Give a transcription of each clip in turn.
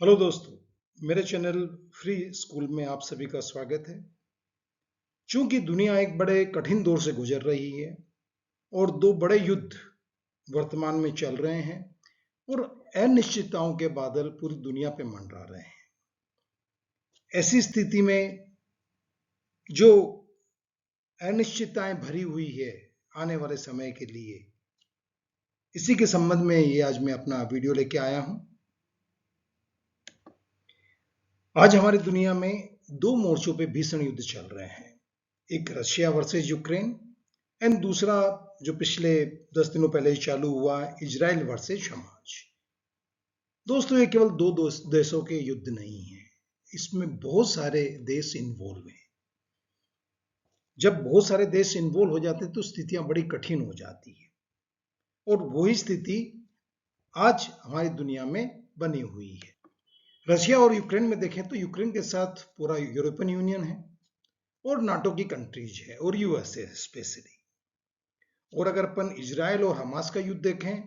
Hello दोस्तों, मेरे channel free school में आप सभी का स्वागत है। चूंकि दुनिया एक बड़े कठिन दौर से गुजर रही है और दो बड़े युद्ध वर्तमान में चल रहे हैं और अनिश्चितताओं के बादल पूरी दुनिया पे मंडरा रहे हैं। ऐसी स्थिति में जो अनिश्चितताएं भरी हुई है आने वाले समय के लिए, इसी के संबंध में ये आज मैं अपना वीडियो लेके आया हूं। आज हमारी दुनिया में दो मोर्चों पे भीषण युद्ध चल रहे हैं। एक रशिया वर्सेस यूक्रेन एंड दूसरा जो पिछले 10 दिनों पहले चालू हुआ, इजराइल वर्सेस हमास। दोस्तों, ये केवल दो देशों के युद्ध नहीं है, इसमें बहुत सारे देश इन्वॉल्व हैं। जब बहुत सारे देश इन्वॉल्व हो जाते हैं तो स्थितियां बड़ी कठिन हो जाती है और वही स्थिति आज हमारी दुनिया में बनी हुई है। रशिया और यूक्रेन में देखें तो यूक्रेन के साथ पूरा यूरोपियन यूनियन है और नाटो की कंट्रीज है और यूएसए स्पेशली। और अगर अपन इजराइल और हमास का युद्ध देखें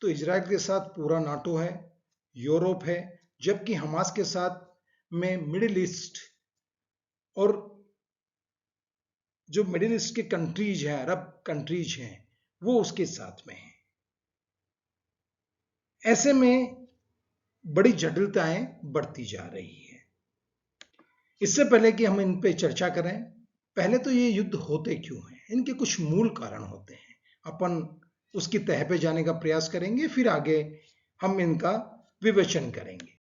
तो इजराइल के साथ पूरा नाटो है, यूरोप है, जबकि हमास के साथ में मिडिल ईस्ट और जो मिडिल ईस्ट के कंट्रीज हैं, अरब कंट्रीज हैं, वो उसके साथ में है। ऐसे में बड़ी जटिलताएं बढ़ती जा रही है। इससे पहले कि हम इन पे चर्चा करें, पहले तो ये युद्ध होते क्यों हैं, इनके कुछ मूल कारण होते हैं। अपन उसकी तह पे जाने का प्रयास करेंगे, फिर आगे हम इनका विवेचन करेंगे।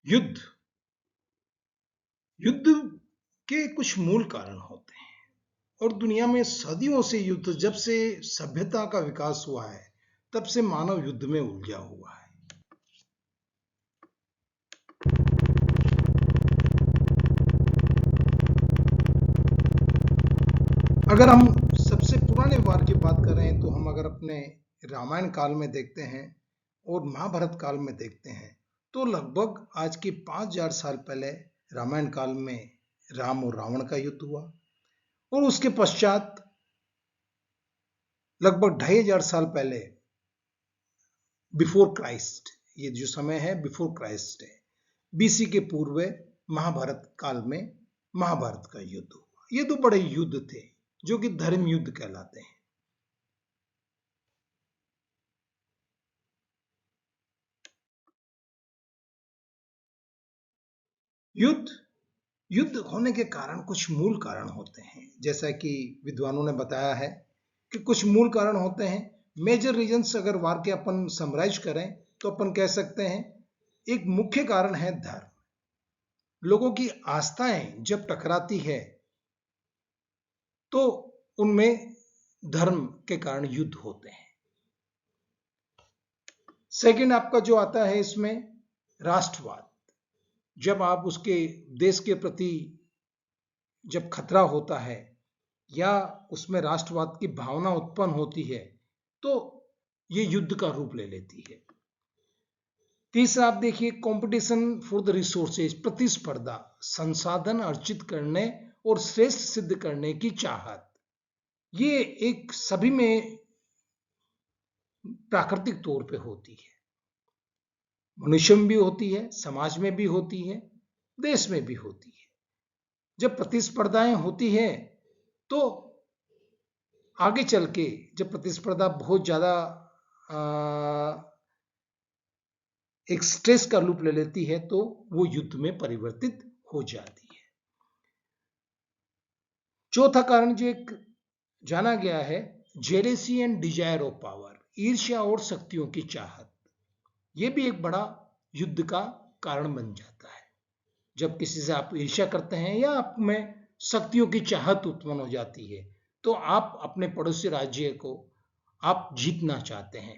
युद्ध युद्ध के कुछ मूल कारण होते हैं और दुनिया में सदियों से युद्ध, जब से सभ्यता का विकास हुआ है तब से मानव युद्ध में उलझा हुआ है। अगर हम सबसे पुराने वार की बात करें तो हम अगर अपने रामायण काल में देखते हैं और महाभारत काल में देखते हैं तो लगभग आज के 5000 साल पहले रामायण काल में राम और रावण का युद्ध हुआ और उसके पश्चात लगभग 2500 साल पहले बिफोर क्राइस्ट, ये जो समय है बिफोर क्राइस्ट है, बीसी के पूर्व महाभारत काल में महाभारत का युद्ध हुआ। ये दो बड़े युद्ध थे जो कि धर्म युद्ध कहलाते हैं। युद्ध होने के कारण कुछ मूल कारण होते हैं, जैसा कि विद्वानों ने बताया है कि कुछ मूल कारण होते हैं। मेजर रीजंस अगर वार के अपन समराइज करें तो अपन कह सकते हैं एक मुख्य कारण है धर्म। लोगों की आस्थाएं जब टकराती है तो उनमें धर्म के कारण युद्ध होते हैं। सेकंड आपका जो आता है इसमें राष्ट्रवाद। जब आप उसके देश के प्रति जब खतरा होता है या उसमें राष्ट्रवाद की भावना उत्पन्न होती है तो ये युद्ध का रूप ले लेती है। तीसरा आप देखिए कंपटीशन फॉर द रिसोर्सेज, प्रतिस्पर्धा, संसाधन अर्जित करने और श्रेष्ठ सिद्ध करने की चाहत। ये एक सभी में प्राकृतिक तौर पे होती है, मनुष्य में भी होती है, समाज में भी होती है, देश में भी होती है। जब प्रतिस्पर्धाएं होती है तो आगे चल के जब प्रतिस्पर्धा बहुत ज्यादा एक स्ट्रेस का रूप ले लेती है तो वो युद्ध में परिवर्तित हो जाती है। चौथा कारण जो एक जाना गया है, jealousy and desire of power, ईर्ष्या और शक्तियों की चाहत। ये भी एक बड़ा युद्ध का कारण बन जाता है। जब किसी से आप ईर्ष्या करते हैं या आप में शक्तियों की चाहत उत्पन्न हो जाती है तो आप अपने पड़ोसी राज्य को आप जीतना चाहते हैं,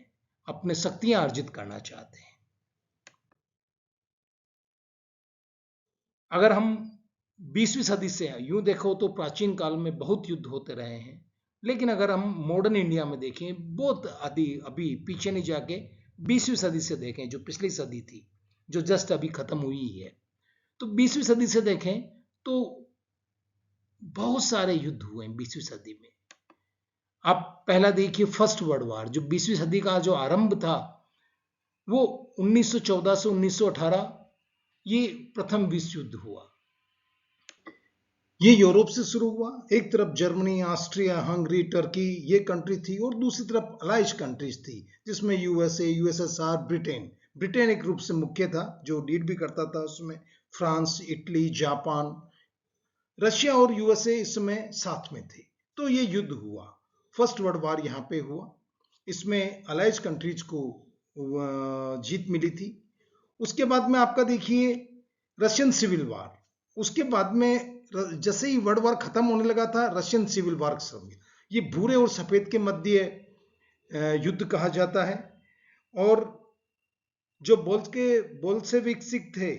अपने शक्तियां अर्जित करना चाहते हैं। अगर हम 20वीं सदी से यूं देखो तो प्राचीन काल में बहुत युद्ध होते रहे हैं, लेकिन अगर हम मॉडर्न इंडिया में देखें, बहुत अभी पीछे नहीं जाके 20वीं सदी से देखें, जो पिछली सदी थी, जो जस्ट अभी खत्म हुई है, तो 20वीं सदी से देखें तो बहुत सारे युद्ध हुए हैं 20वीं सदी में। आप पहला देखिए फर्स्ट वर्ल्ड वार, जो 20वीं सदी का जो आरंभ था, वो 1914 से 1918 ये प्रथम विश्व युद्ध हुआ। ये यूरोप से शुरू हुआ। एक तरफ जर्मनी, ऑस्ट्रिया, हंगरी, टर्की ये कंट्री थी और दूसरी तरफ अलाइज कंट्रीज थी जिसमें यूएसए, यूएसएसआर, ब्रिटेन। ब्रिटेन एक रूप से मुख्य था जो लीड भी करता था उसमें। फ्रांस, इटली, जापान, रशिया और यूएसए इस समय साथ में थे। तो ये युद्ध हुआ, फर्स्ट वर्ल्ड वॉर यहाँ पे हुआ। इसमें अलाइज कंट्रीज को जीत मिली थी। उसके बाद में आपका देखिए रशियन सिविल वॉर। उसके बाद में जैसे ही वर्ल्ड वॉर खत्म होने लगा था, रशियन सिविल वॉर शुरू हो गया। ये भूरे और सफेद के मध्य युद्ध कहा जाता है। और जो बोल्शेविक थे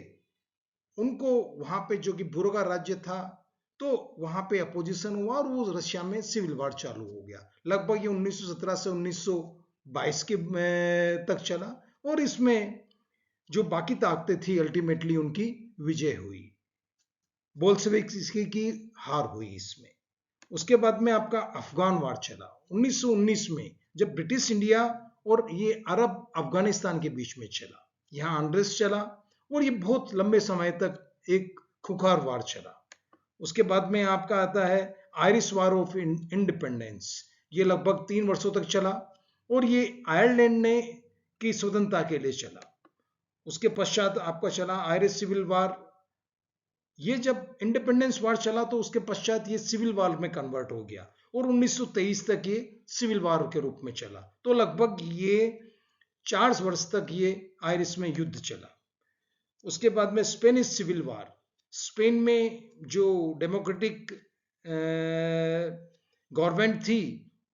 उनको वहां पे, जो कि भूरों का राज्य था, तो वहां पे अपोजिशन हुआ और वो रशिया में सिविल वॉर चालू हो गया। लगभग ये 1917 से 1922 के तक चला और इसमें जो बाकी ताकतें थी अल्टीमेटली उनकी विजय हुई, बोल्शेविक की हार हुई इसमें। उसके बाद में आपका अफगान वार चला 1919 में, जब ब्रिटिश इंडिया और ये अरब अफगानिस्तान के बीच में चला। यहाँ अनरेस्ट चला और ये बहुत लंबे समय तक एक खुखार वार चला। उसके बाद में आपका आता है आयरिश वार ऑफ इंडिपेंडेंस। ये लगभग 3 वर्षों तक चला और ये आयरलैंड ने की स्वतंत्रता के लिए चला। उसके पश्चात आपका चला आयरिश सिविल वार। ये जब इंडिपेंडेंस वार चला तो उसके पश्चात ये सिविल वार में कन्वर्ट हो गया और 1923 तक ये सिविल वार के रूप में चला। तो लगभग ये 4 वर्ष तक ये आयरिश में युद्ध चला। उसके बाद में स्पेनिश सिविल वार। स्पेन में जो डेमोक्रेटिक गवर्नमेंट थी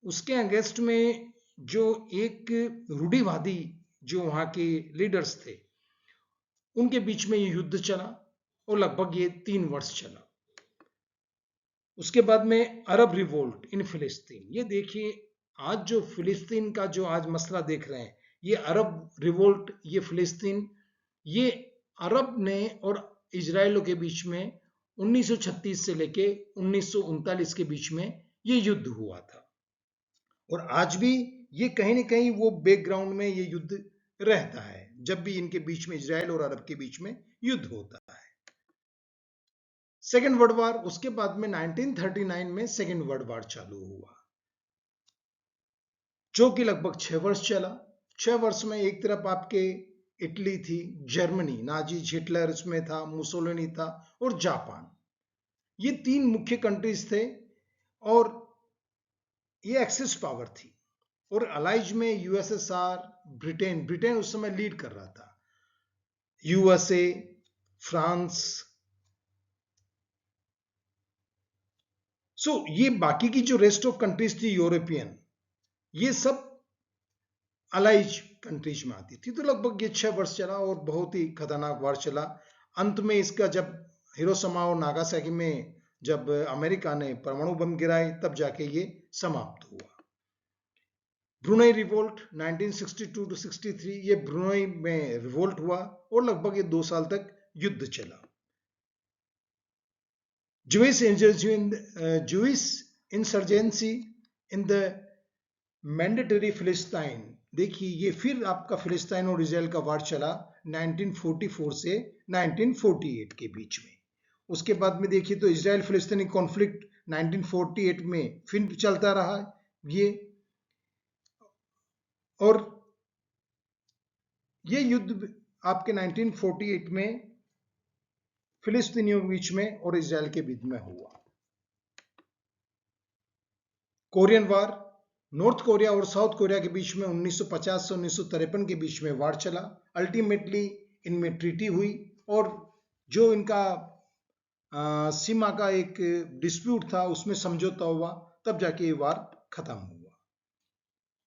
उसके अगेंस्ट में जो एक रूढ़िवादी जो वहां के लीडर्स थे उनके बीच में ये युद्ध चला और लगभग ये 3 वर्ष चला। उसके बाद में अरब रिवोल्ट इन फिलिस्तीन। ये देखिए आज जो फिलिस्तीन का जो आज मसला देख रहे हैं, ये अरब रिवोल्ट, ये फिलिस्तीन, ये अरब ने और इजराइलों के बीच में 1936 से लेके 1939 के बीच में ये युद्ध हुआ था। और आज भी ये कहीं ना कहीं वो बैकग्राउंड में ये युद्ध रहता है जब भी इनके बीच में, इजराइल और अरब के बीच में युद्ध होता है। सेकेंड वर्ल्ड वॉर, उसके बाद में 1939 में सेकेंड वर्ल्ड वॉर चालू हुआ जो कि लगभग 6 वर्ष चला। 6 वर्ष में एक तरफ आपके इटली थी, जर्मनी, नाजी हिटलर इसमें था, मुसोलिनी था और जापान। ये 3 मुख्य कंट्रीज थे और ये एक्सिस पावर थी। और अलाइज में यूएसएसआर, ब्रिटेन उस समय लीड कर रहा था, यूएसए, फ्रांस। सो ये बाकी की जो रेस्ट ऑफ कंट्रीज थी यूरोपियन, ये सब अलाइज कंट्रीज में आती थी। तो लगभग ये 6 वर्ष चला और बहुत ही खतरनाक वार चला। अंत में इसका जब हिरोशिमा और नागासाकी में जब अमेरिका ने परमाणु बम गिराए तब जाके ये समाप्त हुआ। ब्रुनेई रिवोल्ट 1962 टू 63, ये ब्रुनेई में रिवोल्ट हुआ और लगभग ये 2 साल तक युद्ध चला। Jewish insurgency in the mandatory फिलिस्तीन। देखिए ये फिर आपका फिलिस्तीन और इजराइल का वार चला 1944 से 1948 के बीच में। उसके बाद में देखिए तो इजराइल फिलिस्तीनी कॉन्फ्लिक्ट 1948 में फिर चलता रहा ये, और ये युद्ध आपके 1948 में फिलिस्तीनियों के बीच में और इजराइल के बीच में हुआ। कोरियन वार, नॉर्थ कोरिया और साउथ कोरिया के बीच में 1950 से 1953 के बीच में वार चला। अल्टीमेटली इनमें ट्रीटी हुई और जो इनका सीमा का एक डिस्प्यूट था उसमें समझौता हुआ, तब जाके ये वार खत्म हुआ।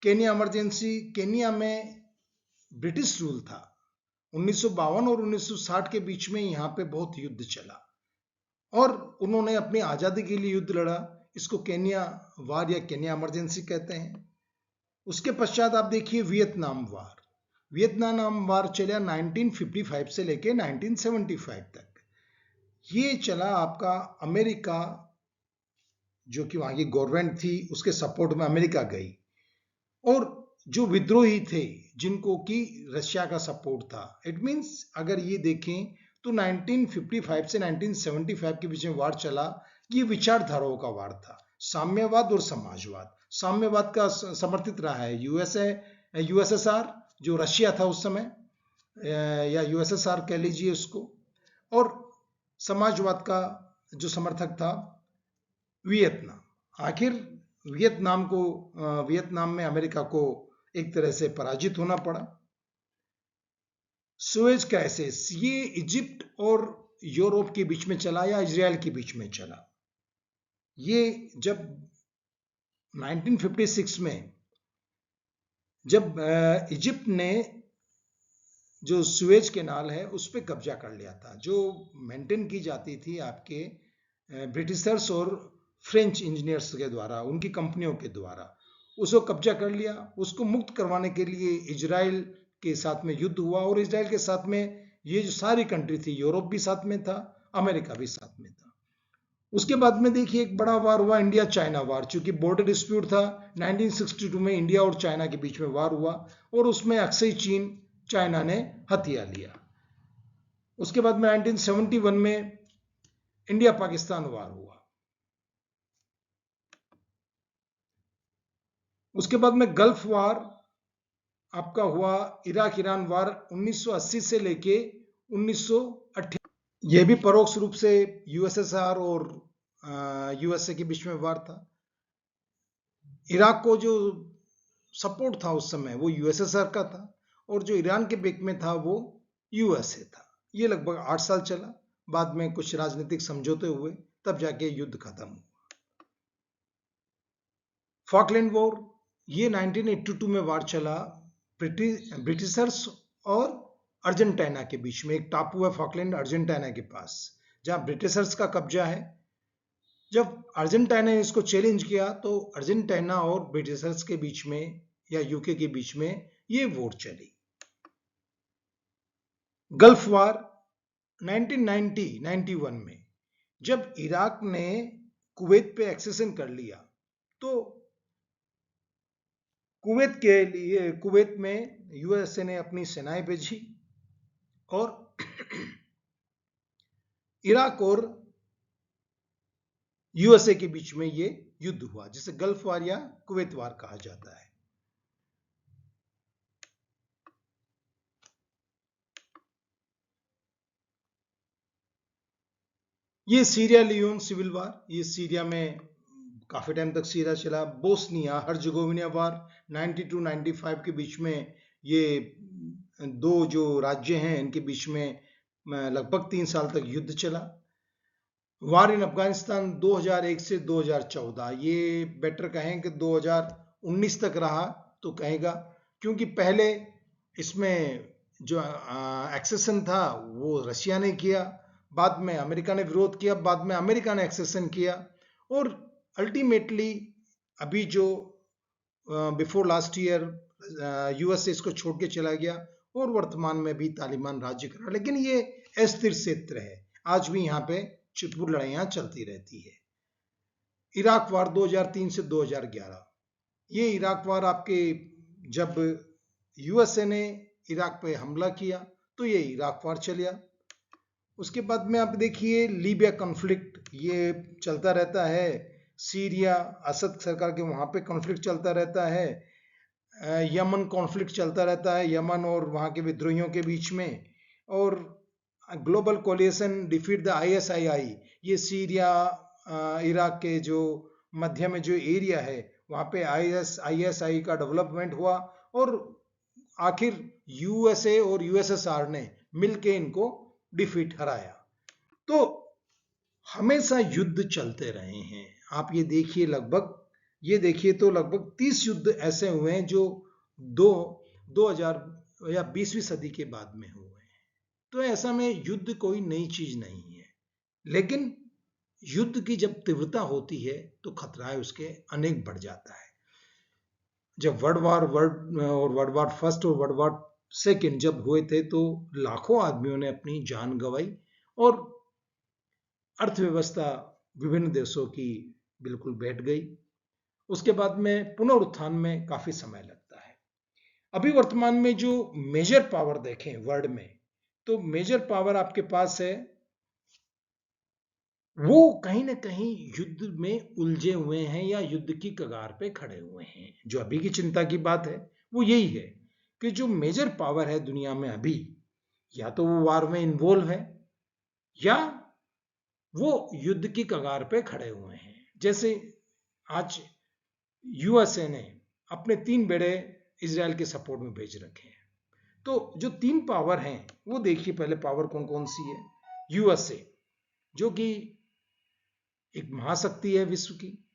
केनिया इमरजेंसी, केनिया में ब्रिटिश रूल था 1952 और 1960 के बीच में, यहाँ पे बहुत युद्ध चला और उन्होंने अपनी आज़ादी के लिए युद्ध लड़ा। इसको केनिया वार या केनिया इमरजेंसी कहते हैं। उसके पश्चात आप देखिए वियतनाम वार। वियतनाम वार चला 1955 से लेके 1975 तक। ये चला आपका अमेरिका, जो कि वहां की गवर्नमेंट थी उसके सपोर्ट में अमेरिका गई, और जो विद्रोही थे जिनको कि रशिया का सपोर्ट था। इट मींस अगर ये देखें तो 1955 से 1975 के बीच में वार चला, ये विचारधाराओं का वार था, साम्यवाद और समाजवाद। साम्यवाद का समर्थित रहा है यूएसएसआर जो रशिया था उस समय, या यूएसएसआर कह लीजिए उसको, और समाजवाद का जो समर्थक था वियतनाम। आखिर वियतनाम में अमेरिका को एक तरह से पराजित होना पड़ा। सुएज क्राइसिस ये इजिप्ट और यूरोप के बीच में चला या इजराइल के बीच में चला। ये जब 1956 में जब इजिप्ट ने जो सुएज कैनाल है उस पर कब्जा कर लिया था, जो मेंटेन की जाती थी आपके ब्रिटिशर्स और फ्रेंच इंजीनियर्स के द्वारा, उनकी कंपनियों के द्वारा, उसको कब्जा कर लिया। उसको मुक्त करवाने के लिए इजराइल के साथ में युद्ध हुआ, और इजराइल के साथ में ये जो सारी कंट्री थी, यूरोप भी साथ में था, अमेरिका भी साथ में था। उसके बाद में देखिए एक बड़ा वार हुआ, इंडिया चाइना वार। चूंकि बॉर्डर डिस्प्यूट था, 1962 में इंडिया और चाइना के बीच में वार हुआ, और उसमें अक्सई चीन चाइना ने हथिया लिया। उसके बाद में 1971 में इंडिया पाकिस्तान वार हुआ। उसके बाद में गल्फ वार आपका हुआ, इराक ईरान वार 1980 से लेके 1988। यह भी परोक्ष रूप से यूएसएसआर और यूएसए के बीच में वार था। इराक को जो सपोर्ट था उस समय वो यूएसएसआर का था, और जो ईरान के बेक में था वो यूएसए था। ये लगभग 8 साल चला, बाद में कुछ राजनीतिक समझौते हुए, तब जाके युद्ध खत्म हुआ। फॉकलैंड वॉर ये 1982 में वार चला ब्रिटिशर्स और अर्जेंटीना के बीच में। एक टापू है फॉकलैंड अर्जेंटीना के पास, जहां ब्रिटिशर्स का कब्जा है। जब अर्जेंटीना ने इसको चैलेंज किया तो अर्जेंटीना और ब्रिटिशर्स के बीच में या यूके के बीच में ये वोट चली। गल्फ वार 1991 में जब इराक ने कुवैत पे एक्सेशन कर लिया, तो कुवैत में यूएसए ने अपनी सेनाएं भेजी, और इराक और यूएसए के बीच में ये युद्ध हुआ, जिसे गल्फ वार या कुवैत वार कहा जाता है। ये सीरिया लियोन सिविल वार, ये सीरिया में काफी टाइम तक सीरिया चला। बोस्निया हर्जगोविना वार 92-95 के बीच में, ये दो जो राज्य हैं इनके बीच में लगभग 3 साल तक युद्ध चला। वार इन अफगानिस्तान 2001 से 2014, ये बेटर कहें कि 2019 तक रहा तो कहेगा, क्योंकि पहले इसमें जो एक्सेशन था वो रशिया ने किया, बाद में अमेरिका ने विरोध किया, बाद में अमेरिका ने एक्सेशन किया, और अल्टीमेटली अभी जो बिफोर लास्ट ईयर यूएसए इसको छोड़ के चला गया, और वर्तमान में भी तालिबान राज्य कर रहा। लेकिन ये अस्थिर क्षेत्र है, आज भी यहाँ पे छिटपुट लड़ाइयाँ चलती रहती है। इराक वार 2003 से 2011, ये इराक वार आपके जब यूएसए ने इराक पे हमला किया तो ये इराक वार चलिया। उसके बाद में आप देखिए लीबिया कॉन्फ्लिक्ट, ये चलता रहता है। सीरिया असद सरकार के वहाँ पे कॉन्फ्लिक्ट चलता रहता है। यमन कॉन्फ्लिक्ट चलता रहता है, यमन और वहाँ के विद्रोहियों के बीच में। और ग्लोबल कोलिएशन डिफीट द आईएसआईआई, ये सीरिया इराक के जो मध्य में जो एरिया है वहाँ पे आईएसआई का डेवलपमेंट हुआ, और आखिर यूएसए और यूएसएसआर ने मिलके इनको डिफीट हराया। तो हमेशा युद्ध चलते रहे हैं। आप ये देखिए लगभग 30 युद्ध ऐसे हुए हैं जो 2000 या 20वीं सदी के बाद में हुए हैं। तो ऐसा में युद्ध कोई नई चीज नहीं है, लेकिन युद्ध की जब तीव्रता होती है तो खतरा उसके अनेक बढ़ जाता है। जब वर्ल्ड वार फर्स्ट और वर्ल्ड वार सेकेंड जब हुए थे तो लाखों आदमियों ने अपनी जान गंवाई, और अर्थव्यवस्था विभिन्न देशों की बिल्कुल बैठ गई। उसके बाद में पुनरुत्थान में काफी समय लगता है। अभी वर्तमान में जो मेजर पावर देखें वर्ल्ड में, तो मेजर पावर आपके पास है, वो कहीं ना कहीं युद्ध में उलझे हुए हैं या युद्ध की कगार पे खड़े हुए हैं। जो अभी की चिंता की बात है वो यही है कि जो मेजर पावर है दुनिया में अभी, या तो वो वार में इन्वॉल्व है या वो युद्ध की कगार पे खड़े हुए हैं। जैसे आज यूएसए ने अपने 3 बेड़े इजराइल के सपोर्ट में भेज रखे हैं। तो जो 3 पावर हैं वो देखिए, पहले पावर कौन कौन सी है। यूएसए, जो कि एक महाशक्ति है विश्व की,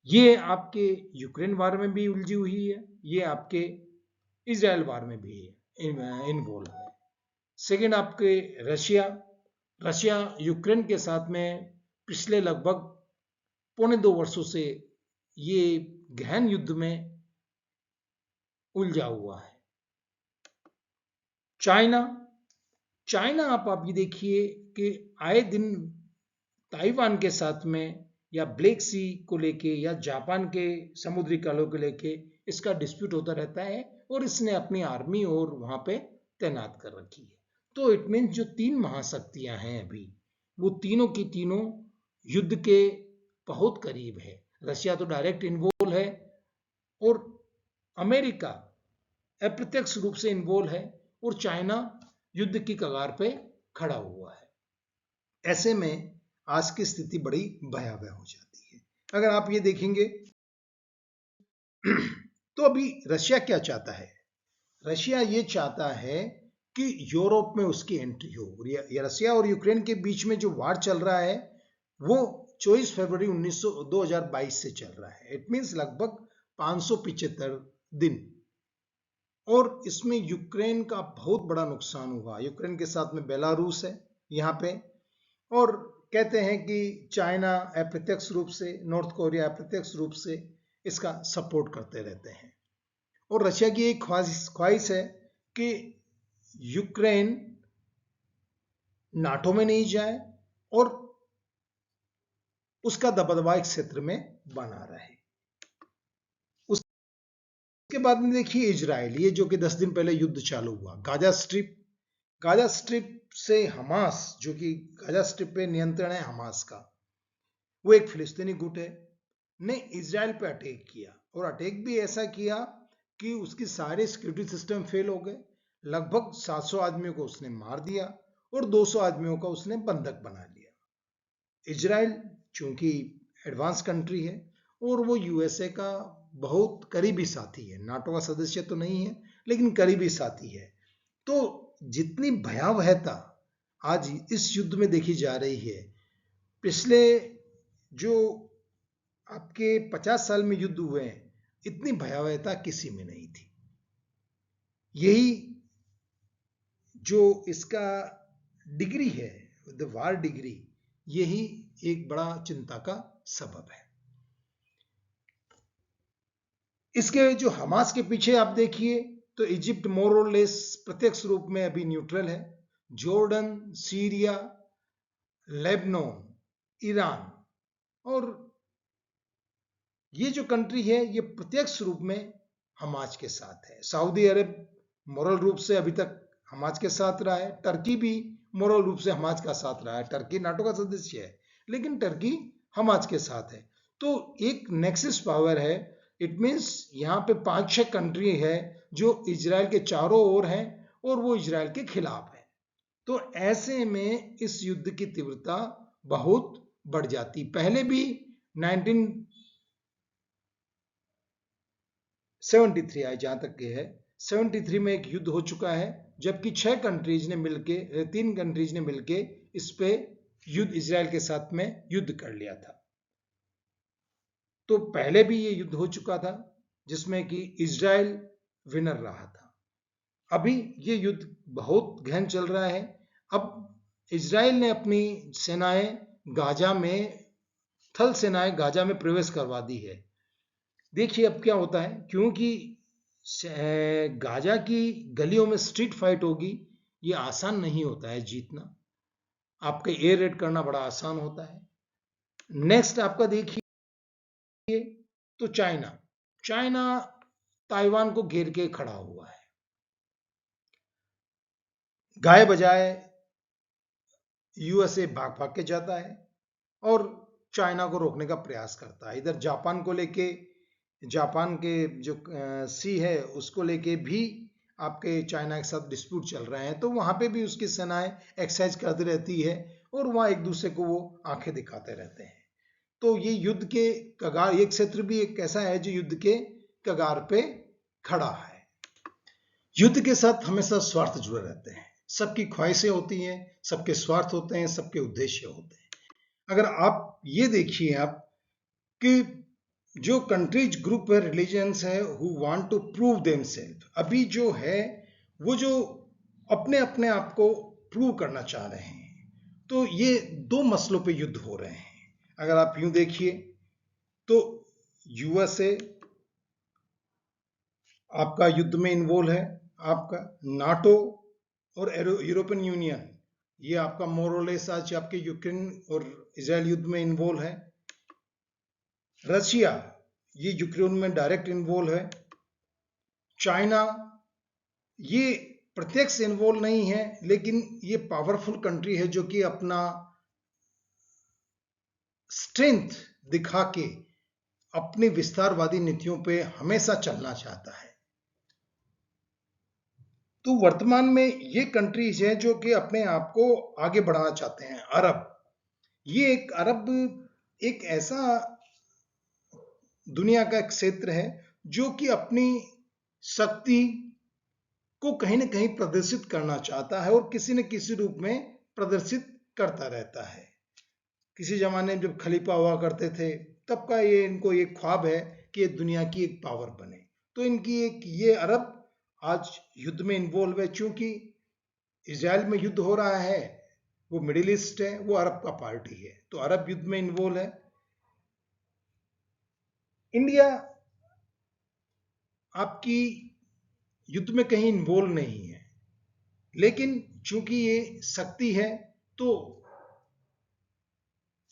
ये आपके यूक्रेन वार में भी उलझी हुई है, ये आपके इजराइल वार में भी इन्वॉल्व है। सेकेंड आपके रशिया, रशिया यूक्रेन के साथ में पिछले लगभग 1.25 वर्षों से ये गहन युद्ध में उलझा हुआ है। चाइना, चाइना आप ये देखिए कि आए दिन ताइवान के साथ में या ब्लैक सी को लेके या जापान के समुद्री कालों को लेके इसका डिस्प्यूट होता रहता है और इसने अपनी आर्मी और वहां पे तैनात कर रखी है। तो इट मीन्स जो 3 महाशक्तियां हैं अभी, वो तीनों की तीनों युद्ध के बहुत करीब है। रशिया तो डायरेक्ट इन्वॉल्व है और अमेरिका अप्रत्यक्ष रूप से इन्वॉल्व है और चाइना युद्ध की कगार पे खड़ा हुआ है। ऐसे में आज की स्थिति बड़ी भयावह हो जाती है। अगर आप ये देखेंगे तो अभी रशिया क्या चाहता है? रशिया ये चाहता है कि यूरोप में उसकी एंट्री हो। रशिया और यूक्रेन के बीच में जो वार चल रहा है वो 24 फरवरी 2022 से चल रहा है। इट मीन्स लगभग 575 दिन। और इसमें यूक्रेन का बहुत बड़ा नुकसान हुआ। यूक्रेन के साथ में बेलारूस है यहाँ पे, और कहते हैं कि चाइना अप्रत्यक्ष रूप से, नॉर्थ कोरिया अप्रत्यक्ष रूप से इसका सपोर्ट करते रहते हैं। और रशिया की एक ख्वाहिश है कि यूक्रेन नाटो में नहीं जाए और उसका दबदबा इस क्षेत्र में बना रहे। उसके बाद में देखिए इजराइल, ये जो कि 10 दिन पहले युद्ध चालू हुआ। गाजा स्ट्रिप, गाजा स्ट्रिप से हमास, जो कि गाजा स्ट्रिप पे नियंत्रण है हमास का, वो एक फिलिस्तीनी गुट है, ने इजराइल पे अटैक किया। और अटैक भी ऐसा किया कि उसकी सारे सिक्योरिटी सिस्टम फेल हो गए। लगभग 700 आदमियों को उसने मार दिया और 200 आदमियों का उसने बंधक बना लिया। इजराइल चूंकि एडवांस कंट्री है और वो यूएसए का बहुत करीबी साथी है, नाटो का सदस्य तो नहीं है लेकिन करीबी साथी है। तो जितनी भयावहता आज इस युद्ध में देखी जा रही है, पिछले जो आपके 50 साल में युद्ध हुए हैं, इतनी भयावहता किसी में नहीं थी। यही जो इसका डिग्री है, द वार डिग्री, यही एक बड़ा चिंता का सबब है। इसके जो हमास के पीछे आप देखिए तो इजिप्ट मोर और लेस प्रत्यक्ष रूप में अभी न्यूट्रल है। जॉर्डन, सीरिया, लेबनान, ईरान, और ये जो कंट्री है ये प्रत्यक्ष रूप में हमास के साथ है। सऊदी अरब मोरल रूप से अभी तक हमास के साथ रहा है। टर्की भी मोरल रूप से हमास का साथ रहा है। टर्की नाटो का सदस्य है लेकिन टर्की हमास के साथ है। तो एक नेक्सस पावर है। इट मीन्स यहाँ पे 5-6 कंट्री है जो इजराइल के चारों ओर हैं और वो इजराइल के खिलाफ है। तो ऐसे में इस युद्ध की तीव्रता बहुत बढ़ जाती। पहले भी 1973 आए जहां तक के है, 73 में एक युद्ध हो चुका है, जबकि 3 कंट्रीज ने मिलके इस पे युद्ध इजराइल के साथ में युद्ध कर लिया था। तो पहले भी ये युद्ध हो चुका था जिसमें कि इजराइल विनर रहा था। अभी ये युद्ध बहुत गहन चल रहा है। अब इजराइल ने अपनी सेनाएं गाजा में, थल सेनाएं गाजा में प्रवेश करवा दी है। देखिए अब क्या होता है, क्योंकि गाजा की गलियों में स्ट्रीट फाइट होगी, ये आसान नहीं होता है जीतना। आपका एयर रेड करना बड़ा आसान होता है। नेक्स्ट आपका देखिए तो चाइना, चाइना ताइवान को घेर के खड़ा हुआ है। गाय बजाए यूएसए भाग भाग के जाता है और चाइना को रोकने का प्रयास करता है। इधर जापान को लेके, जापान के जो सी है उसको लेके भी आपके चाइना के साथ डिस्प्यूट चल रहे हैं, तो वहां पे भी उसकी सेनाएं एक्सरसाइज करती रहती है और वहां एक दूसरे को वो आंखें दिखाते रहते हैं। तो ये युद्ध के कगार, एक क्षेत्र भी एक ऐसा है जो युद्ध के कगार पे खड़ा है। युद्ध के साथ हमेशा स्वार्थ जुड़े रहते हैं, सबकी ख्वाहिशें होती हैं, सबके स्वार्थ होते हैं, सबके उद्देश्य होते हैं। अगर आप ये देखिए आप कि जो कंट्रीज ग्रुप है, रिलीजन्स है, who want to prove themselves, अभी जो है वो जो अपने अपने आप को प्रूव करना चाह रहे हैं, तो ये दो मसलों पे युद्ध हो रहे हैं। अगर आप यूं देखिए तो यूएसए आपका युद्ध में इन्वॉल्व है, आपका नाटो और यूरोपियन यूनियन ये आपका मोरलेस आज आपके यूक्रेन और इजराइल युद्ध में इन्वॉल्व है। रशिया ये यूक्रेन में डायरेक्ट इन्वॉल्व है। चाइना ये प्रत्यक्ष इन्वॉल्व नहीं है, लेकिन ये पावरफुल कंट्री है जो कि अपना स्ट्रेंथ दिखा के अपनी विस्तारवादी नीतियों पे हमेशा चलना चाहता है। तो वर्तमान में ये कंट्रीज हैं जो कि अपने आप को आगे बढ़ाना चाहते हैं। अरब, ये एक अरब एक ऐसा दुनिया का क्षेत्र है जो कि अपनी शक्ति को कहीं ना कहीं प्रदर्शित करना चाहता है और किसी न किसी रूप में प्रदर्शित करता रहता है। किसी जमाने में जब खलीफा हुआ करते थे तब का ये इनको एक ख्वाब है कि ये दुनिया की एक पावर बने। तो इनकी एक ये अरब आज युद्ध में इन्वॉल्व है। चूंकि इजराइल में युद्ध हो रहा है, वो मिडिल ईस्ट है, वो अरब का पार्टी है, तो अरब युद्ध में इन्वॉल्व है। इंडिया आपकी युद्ध में कहीं इन्वॉल्व नहीं है, लेकिन चूंकि ये शक्ति है तो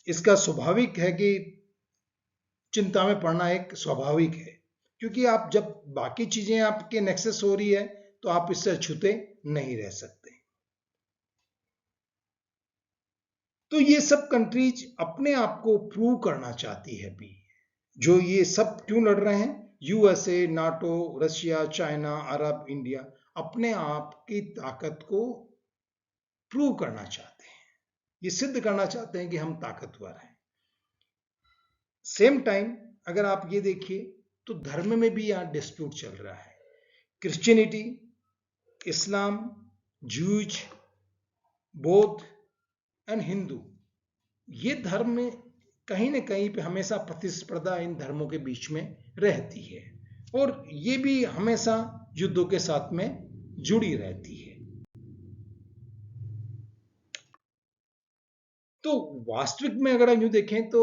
इसका स्वाभाविक है कि चिंता में पड़ना एक स्वाभाविक है, क्योंकि आप जब बाकी चीजें आपके नेक्सस हो रही है तो आप इससे अछूते नहीं रह सकते। तो ये सब कंट्रीज अपने आप को प्रूव करना चाहती है भी। जो ये सब क्यों लड़ रहे हैं, यूएसए, नाटो, रशिया, चाइना, अरब, इंडिया अपने आप की ताकत को प्रूव करना चाहते हैं, ये सिद्ध करना चाहते हैं कि हम ताकतवर हैं। सेम टाइम अगर आप ये देखिए तो धर्म में भी यहाँ डिस्प्यूट चल रहा है। क्रिश्चियनिटी, इस्लाम, जूज, बौद्ध एंड हिंदू, ये धर्म में कहीं न कहीं पे हमेशा प्रतिस्पर्धा इन धर्मों के बीच में रहती है और ये भी हमेशा युद्धों के साथ में जुड़ी रहती है। तो वास्तविक में अगर हम यूं देखें तो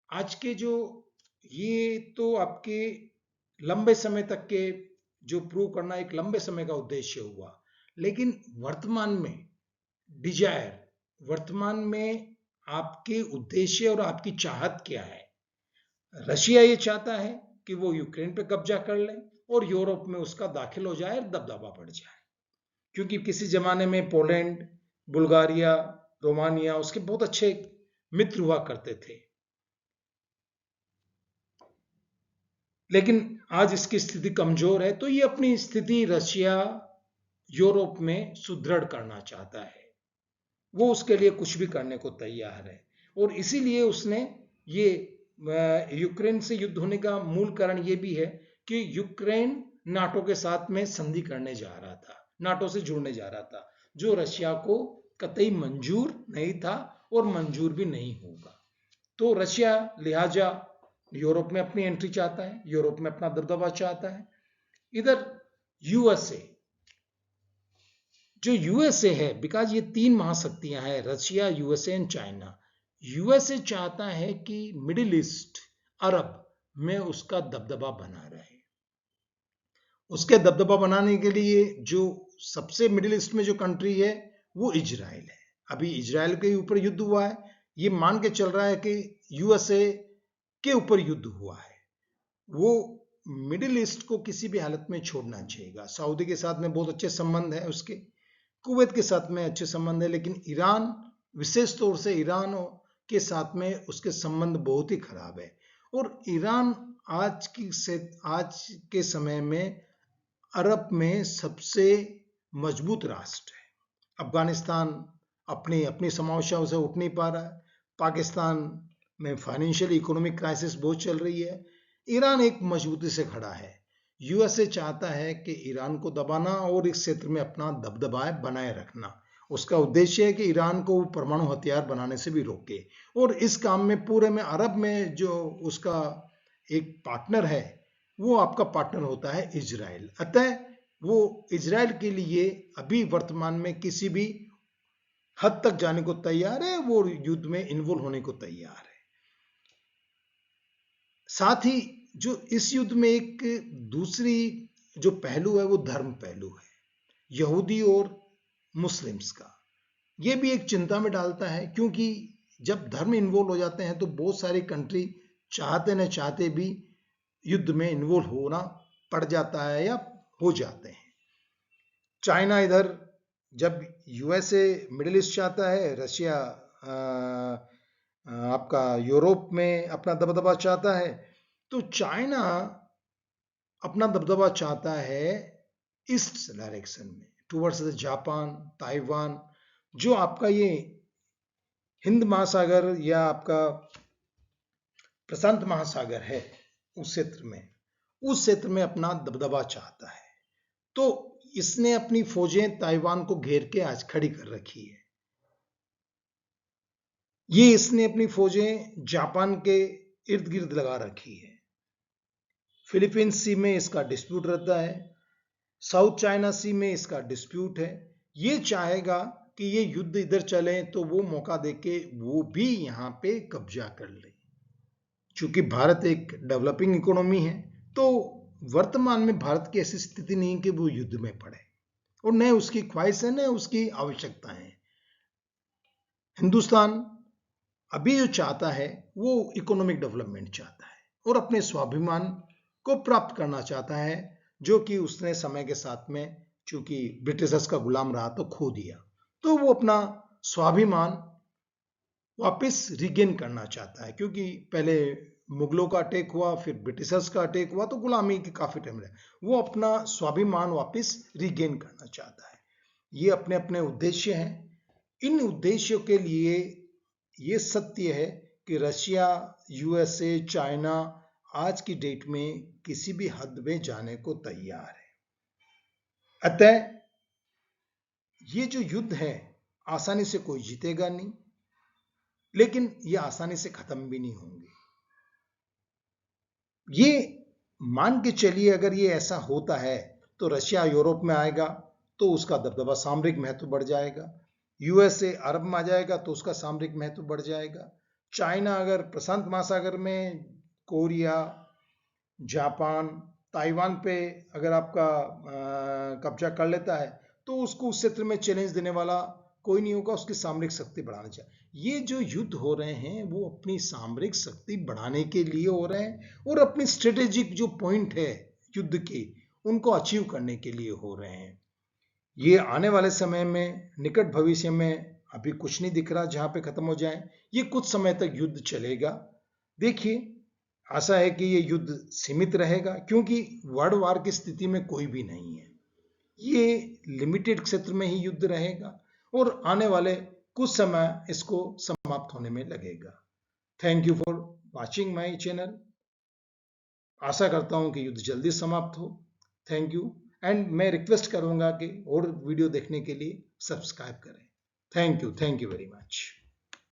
आज के जो ये तो आपके लंबे समय तक के जो प्रूव करना एक लंबे समय का उद्देश्य हुआ, लेकिन वर्तमान में डिजायर, वर्तमान में आपके उद्देश्य और आपकी चाहत क्या है। रशिया ये चाहता है कि वो यूक्रेन पे कब्जा कर ले और यूरोप में उसका दाखिल हो जाए और दबदबा बढ़ जाए, क्योंकि किसी जमाने में पोलैंड, बुल्गारिया, रोमानिया उसके बहुत अच्छे मित्र हुआ करते थे, लेकिन आज इसकी स्थिति कमजोर है। तो ये अपनी स्थिति रशिया यूरोप में सुदृढ़ करना चाहता है, वो उसके लिए कुछ भी करने को तैयार है और इसीलिए उसने ये यूक्रेन से युद्ध होने का मूल कारण ये भी है कि यूक्रेन नाटो के साथ में संधि करने जा रहा था, नाटो से जुड़ने जा रहा था, जो रशिया को कतई मंजूर नहीं था और मंजूर भी नहीं होगा। तो रशिया लिहाजा यूरोप में अपनी एंट्री चाहता है, यूरोप में अपना दबदबा चाहता है। इधर यूएसए, जो यूएसए है, बिकॉज ये तीन महाशक्तियां हैं, Russia, USA and China. USA चाहता है कि मिडिल ईस्ट, अरब में उसका दबदबा बना रहे। उसके दबदबा बनाने के लिए जो सबसे मिडिल ईस्ट में जो कंट्री है वो इजराइल है। अभी इजराइल के ऊपर युद्ध हुआ है, ये मान के चल रहा है कि यूएसए के ऊपर युद्ध हुआ है। वो मिडिल ईस्ट को किसी भी हालत में छोड़ना चाहिए। सऊदी के साथ में बहुत अच्छे संबंध है उसके, कुवैत के साथ में अच्छे संबंध है, लेकिन ईरान, विशेष तौर से ईरान के साथ में उसके संबंध बहुत ही खराब है। और ईरान आज के समय में अरब में सबसे मजबूत राष्ट्र है। अफगानिस्तान अपनी अपनी समस्याओं से उठ नहीं पा रहा है, पाकिस्तान में फाइनेंशियल इकोनॉमिक क्राइसिस बहुत चल रही है, ईरान एक मजबूती से खड़ा है। यूएसए चाहता है कि ईरान को दबाना और इस क्षेत्र में अपना दबदबा बनाए रखना। उसका उद्देश्य है कि ईरान को परमाणु हथियार बनाने से भी रोके, और इस काम में पूरे में अरब में जो उसका एक पार्टनर है वो आपका पार्टनर होता है इजराइल। अतः वो इजराइल के लिए अभी वर्तमान में किसी भी हद तक जाने को तैयार है, वो युद्ध में इन्वॉल्व होने को तैयार है। साथ ही जो इस युद्ध में एक दूसरी जो पहलू है वो धर्म पहलू है, यहूदी और मुस्लिम्स का। ये भी एक चिंता में डालता है, क्योंकि जब धर्म इन्वॉल्व हो जाते हैं तो बहुत सारी कंट्री चाहते न चाहते भी युद्ध में इन्वॉल्व होना पड़ जाता है या हो जाते हैं। चाइना इधर, जब यूएसए मिडिल ईस्ट चाहता है, रशिया आपका यूरोप में अपना दबदबा चाहता है, तो चाइना अपना दबदबा चाहता है ईस्ट डायरेक्शन में, टुवर्ड्स द जापान, ताइवान, जो आपका ये हिंद महासागर या आपका प्रशांत महासागर है, उस क्षेत्र में अपना दबदबा चाहता है। तो इसने अपनी फौजें ताइवान को घेर के आज खड़ी कर रखी है। ये इसने अपनी फौजें जापान के इर्द गिर्द लगा रखी है। फिलीपींस सी में इसका डिस्प्यूट रहता है, साउथ चाइना सी में इसका डिस्प्यूट है। ये चाहेगा कि ये युद्ध इधर चले तो वो मौका देके वो भी यहाँ पे कब्जा कर ले। चूंकि भारत एक डेवलपिंग इकोनॉमी है, तो वर्तमान में भारत की ऐसी स्थिति नहीं है कि वो युद्ध में पड़े, और न उसकी ख्वाहिश है न उसकी आवश्यकता है। हिंदुस्तान अभी जो चाहता है वो इकोनॉमिक डेवलपमेंट चाहता है और अपने स्वाभिमान को प्राप्त करना चाहता है, जो कि उसने समय के साथ में चूंकि ब्रिटिशर्स का गुलाम रहा तो खो दिया। तो वो अपना स्वाभिमान वापस रिगेन करना चाहता है, क्योंकि पहले मुगलों का अटैक हुआ, फिर ब्रिटिशर्स का अटैक हुआ, तो गुलामी के काफी टाइम रहा। वो अपना स्वाभिमान वापस रिगेन करना चाहता है। ये अपने अपने उद्देश्य हैं। इन उद्देश्यों के लिए ये सत्य है कि रशिया, यूएसए, चाइना आज की डेट में किसी भी हद में जाने को तैयार है। अतः ये जो युद्ध है आसानी से कोई जीतेगा नहीं, लेकिन ये आसानी से खत्म भी नहीं होंगे। ये मान के चलिए अगर ये ऐसा होता है तो रशिया यूरोप में आएगा तो उसका दबदबा, सामरिक महत्व बढ़ जाएगा। यूएसए अरब में आ जाएगा तो उसका सामरिक महत्व बढ़ जाएगा। चाइना अगर प्रशांत महासागर में कोरिया, जापान, ताइवान पे अगर आपका कब्जा कर लेता है तो उसको उस क्षेत्र में चैलेंज देने वाला कोई नहीं होगा, उसकी सामरिक शक्ति बढ़ानी चाहिए। ये जो युद्ध हो रहे हैं वो अपनी सामरिक शक्ति बढ़ाने के लिए हो रहे हैं और अपनी स्ट्रेटेजिक जो पॉइंट है युद्ध के उनको अचीव करने के लिए हो रहे हैं। ये आने वाले समय में, निकट भविष्य में अभी कुछ नहीं दिख रहा जहां पे खत्म हो जाए। ये कुछ समय तक युद्ध चलेगा। देखिए, आशा है कि ये युद्ध सीमित रहेगा, क्योंकि वर्ल्ड वार की स्थिति में कोई भी नहीं है। ये लिमिटेड क्षेत्र में ही युद्ध रहेगा और आने वाले कुछ समय इसको समाप्त होने में लगेगा। Thank you for watching my channel. आशा करता हूं कि युद्ध जल्दी समाप्त हो। थैंक यू, एंड मैं रिक्वेस्ट करूंगा कि और वीडियो देखने के लिए सब्सक्राइब करें। Thank you very much.